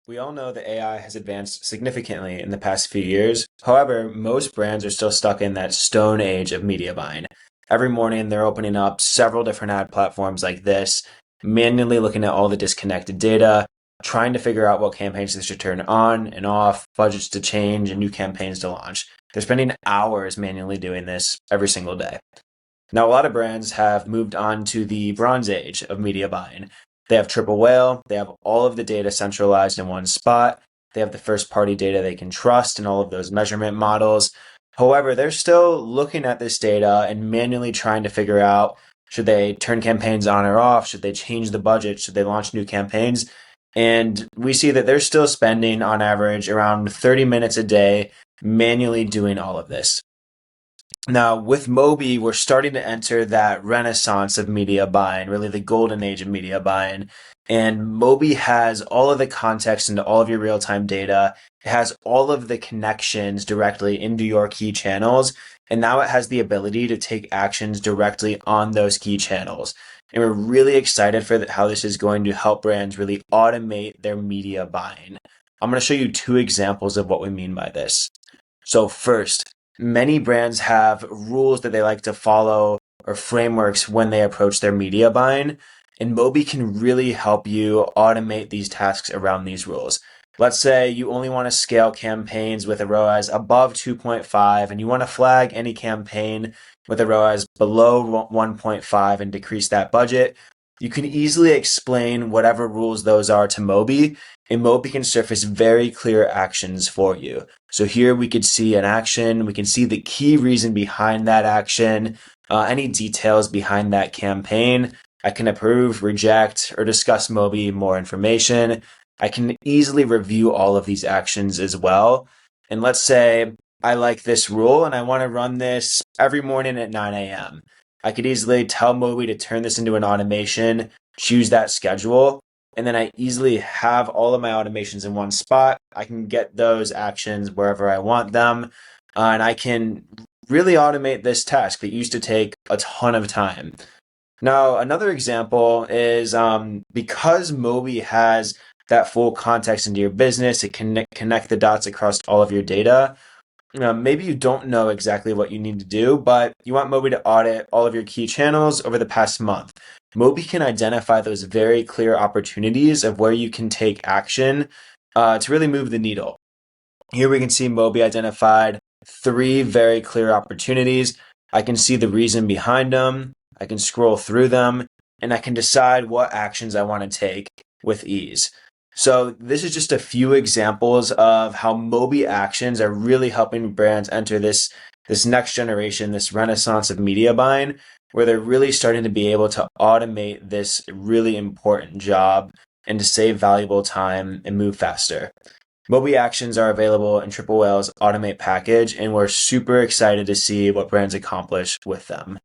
We all know that AI has advanced significantly in the past few years. However, most brands are still stuck in that stone age of media buying. Every morning, they're opening up several different ad platforms like this, manually looking at all the disconnected data, trying to figure out what campaigns they should turn on and off, budgets to change, and new campaigns to launch. They're spending hours manually doing this every single day. Now, a lot of brands have moved on to the bronze age of media buying. They have triple whale, they have all of the data centralized in one spot, they have the first party data they can trust and all of those measurement models. However, they're still looking at this data and manually trying to figure out, should they turn campaigns on or off? Should they change the budget? Should they launch new campaigns? And we see that they're still spending on average around 30 minutes a day manually doing all of this. Now, with Moby, we're starting to enter that renaissance of media buying, really the golden age of media buying. And Moby has all of the context into all of your real-time data. It has all of the connections directly into your key channels. And now it has the ability to take actions directly on those key channels. And we're really excited for how this is going to help brands really automate their media buying. I'm going to show you two examples of what we mean by this. So first, many brands have rules that they like to follow or frameworks when they approach their media buying, and Moby can really help you automate these tasks around these rules. Let's say you only want to scale campaigns with a ROAS above 2.5 and you want to flag any campaign with a ROAS below 1.5 and decrease that budget. You can easily explain whatever rules those are to Moby, and Moby can surface very clear actions for you. So here we could see an action, we can see the key reason behind that action, any details behind that campaign. I can approve, reject, or discuss Moby more information. I can easily review all of these actions as well. And let's say I like this rule and I want to run this every morning at 9 a.m. I could easily tell Moby to turn this into an automation, choose that schedule, and then I easily have all of my automations in one spot. I can get those actions wherever I want them, and I can really automate this task that used to take a ton of time. Now, another example is because Moby has that full context into your business, it can connect the dots across all of your data. Maybe you don't know exactly what you need to do, but you want Moby to audit all of your key channels over the past month. Moby can identify those very clear opportunities of where you can take action to really move the needle. Here we can see Moby identified 3 very clear opportunities. I can see the reason behind them, I can scroll through them, and I can decide what actions I want to take with ease. So this is just a few examples of how Moby Actions are really helping brands enter this next generation, this renaissance of media buying, where they're really starting to be able to automate this really important job and to save valuable time and move faster. Moby Actions are available in Triple Whale's Automate package, and we're super excited to see what brands accomplish with them.